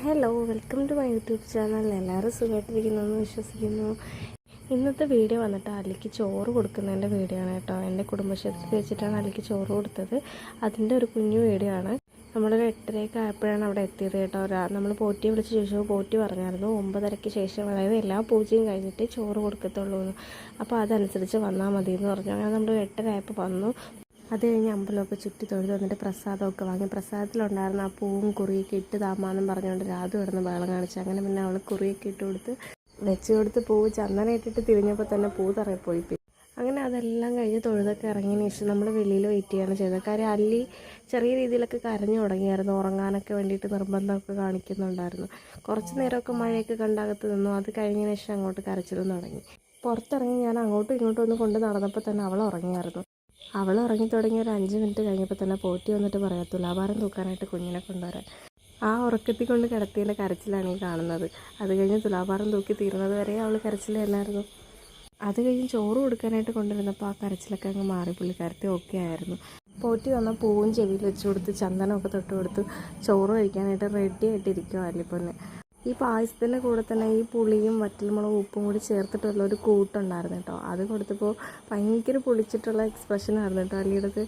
Hello, welcome to my YouTube channel. എല്ലാവരും സുഖമായിട്ടിരിക്കുന്നെന്ന് വിശ്വസിക്കുന്നു. ഇന്നത്തെ വീഡിയോ വന്നിട്ട് അലിക്ക് ചോറ് കൊടുക്കുന്നതിൻ്റെ വീഡിയോ ആണ് കേട്ടോ. എൻ്റെ കുടുംബക്ഷേത്രത്തിൽ വെച്ചിട്ടാണ് അലിക്ക് ചോറ് കൊടുത്തത്. അതിൻ്റെ ഒരു കുഞ്ഞു വീഡിയോ ആണ്. നമ്മളൊരു 8:30 ആയപ്പോഴാണ് അവിടെ എത്തിയത് കേട്ടോ. നമ്മൾ പോറ്റിയെ വിളിച്ച ശേഷം പോറ്റി പറഞ്ഞായിരുന്നു 9:30 ശേഷം, അതായത് എല്ലാ പൂജയും കഴിഞ്ഞിട്ട് ചോറ് കൊടുക്കത്തുള്ളൂ എന്ന്. അപ്പോൾ അതനുസരിച്ച് വന്നാൽ മതി എന്ന് പറഞ്ഞു. അങ്ങനെ നമ്മൾ 8:30 ആയപ്പോൾ വന്നു. അത് കഴിഞ്ഞ് അമ്പലമൊക്കെ ചുറ്റി തൊഴുത് വന്നിട്ട് പ്രസാദമൊക്കെ വാങ്ങി. പ്രസാദത്തിലുണ്ടായിരുന്ന ആ പൂവും കുറിയൊക്കെ ഇട്ട് താമാന്നും പറഞ്ഞുകൊണ്ട് രാധു കിടന്ന് ബഹളം കാണിച്ചു. അങ്ങനെ പിന്നെ അവൾ കുറിയൊക്കെ ഇട്ട് കൊടുത്ത് വെച്ച് കൊടുത്ത് പൂവ് ചന്ദനം ഇട്ടിട്ട് തിരിഞ്ഞപ്പോൾ തന്നെ പൂ തറയിപ്പോയി. അങ്ങനെ അതെല്ലാം കഴിഞ്ഞ് തൊഴുതൊക്കെ ഇറങ്ങിയതിന് ശേഷം നമ്മൾ വെളിയിൽ വെയിറ്റ് ചെയ്യുകയാണ് ചെയ്തത്. കാര്യം അല്ലി ചെറിയ രീതിയിലൊക്കെ കരഞ്ഞു തുടങ്ങിയായിരുന്നു. ഉറങ്ങാനൊക്കെ വേണ്ടിയിട്ട് നിർബന്ധമൊക്കെ കാണിക്കുന്നുണ്ടായിരുന്നു. കുറച്ച് നേരമൊക്കെ മഴയൊക്കെ കണ്ടകത്ത് നിന്നു. അത് കഴിഞ്ഞതിന് ശേഷം അങ്ങോട്ട് കരച്ചിലും തുടങ്ങി. പുറത്തിറങ്ങി ഞാൻ അങ്ങോട്ടും ഇങ്ങോട്ടും ഒന്ന് കൊണ്ട് നടന്നപ്പോൾ തന്നെ അവൾ ഉറങ്ങിയായിരുന്നു. അവൾ ഉറങ്ങി തുടങ്ങി ഒരു 5 മിനിറ്റ് കഴിഞ്ഞപ്പോൾ തന്നെ പോറ്റി വന്നിട്ട് പറയാം തുലാഭാരം തൂക്കാനായിട്ട് കുഞ്ഞിനെ കൊണ്ടുവരാൻ. ആ ഉറക്കത്തിൽ കൊണ്ട് കിടത്തിൻ്റെ കരച്ചിലാണ് ഈ കാണുന്നത്. അത് കഴിഞ്ഞ് തുലാഭാരം തൂക്കി തീരുന്നത് വരെ അവൾ കരച്ചിൽ തന്നെയായിരുന്നു. അത് കഴിഞ്ഞ് ചോറ് കൊടുക്കാനായിട്ട് കൊണ്ടുവരുന്നപ്പോൾ ആ കരച്ചിലൊക്കെ അങ്ങ് മാറി. പുള്ളിക്കാരത്തി ഓക്കെ ആയിരുന്നു. പോറ്റി വന്ന പൂവും ചെവിയിൽ വെച്ച് കൊടുത്ത് ചന്ദനമൊക്കെ തൊട്ട് കൊടുത്ത് ചോറ് കഴിക്കാനായിട്ട് റെഡി ആയിട്ടിരിക്കുമോ അല്ലിപ്പൊന്നെ. ഈ പായസത്തിൻ്റെ കൂടെ തന്നെ ഈ പുളിയും വറ്റൽമുളകും ഉപ്പും കൂടി ചേർത്തിട്ടുള്ള ഒരു കൂട്ടുണ്ടായിരുന്നു കേട്ടോ. അത് കൊടുത്തപ്പോൾ ഭയങ്കര പുളിച്ചിട്ടുള്ള എക്സ്പ്രഷനായിരുന്നു കേട്ടോ അല്ലിയുടേത്.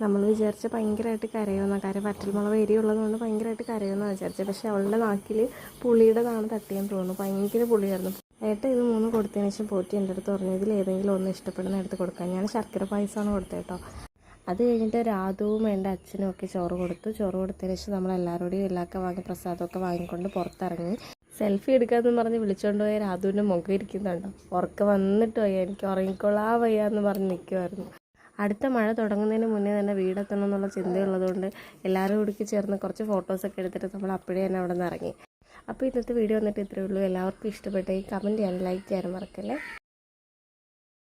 നമ്മൾ വിചാരിച്ച ഭയങ്കരമായിട്ട് കരയുമെന്ന കാര്യം, വറ്റൽമുളക് എരിയുള്ളത് കൊണ്ട് ഭയങ്കരമായിട്ട് കരയുമെന്നാണ് വിചാരിച്ചത്. പക്ഷേ അവളുടെ നാക്കിൽ പുളിയുടേതാണ് തട്ടിയെന്ന് തോന്നുന്നു. ഭയങ്കര പുളിയായിരുന്നു. ഏട്ടൻ ഇത് 3 കൊടുത്തതിന് ശേഷം പോറ്റി എൻ്റെ അടുത്ത് പറഞ്ഞു ഇതിൽ ഏതെങ്കിലും ഒന്ന് ഇഷ്ടപ്പെടുന്ന എടുത്ത് കൊടുക്കാൻ. ഞാൻ ശർക്കര പായസമാണ് കൊടുത്തത് കേട്ടോ. അത് കഴിഞ്ഞിട്ട് രാധുവും എൻ്റെ അച്ഛനും ഒക്കെ ചോറ് കൊടുത്തു. ചോറ് കൊടുത്തതിന് ശേഷം നമ്മളെല്ലാവരോടും എല്ലാമൊക്കെ വാങ്ങി പ്രസാദമൊക്കെ വാങ്ങിക്കൊണ്ട് പുറത്തിറങ്ങി. സെൽഫി എടുക്കാമെന്ന് പറഞ്ഞ് വിളിച്ചുകൊണ്ട് പോയ രാധുവിൻ്റെ മുഖം ഇരിക്കുന്നുണ്ടോ. ഉറക്കം വന്നിട്ട് വയ്യ, എനിക്ക് ഉറങ്ങിക്കൊള്ളാൻ വയ്യ എന്ന് പറഞ്ഞ് നിൽക്കുമായിരുന്നു. അടുത്ത മഴ തുടങ്ങുന്നതിന് മുന്നേ തന്നെ വീടെത്തണം എന്നുള്ള ചിന്തയുള്ളതുകൊണ്ട് എല്ലാവരും കൂടി ചേർന്ന് കുറച്ച് ഫോട്ടോസൊക്കെ എടുത്തിട്ട് നമ്മൾ അപ്പോഴേ തന്നെ അവിടെ നിന്ന് ഇറങ്ങി. അപ്പോൾ ഇന്നത്തെ വീഡിയോ വന്നിട്ട് ഇത്രയേ ഉള്ളൂ. എല്ലാവർക്കും ഇഷ്ടപ്പെട്ടെങ്കിൽ കമൻറ്റ് ചെയ്യാനും ലൈക്ക് ചെയ്യാനും മറക്കല്ലേ.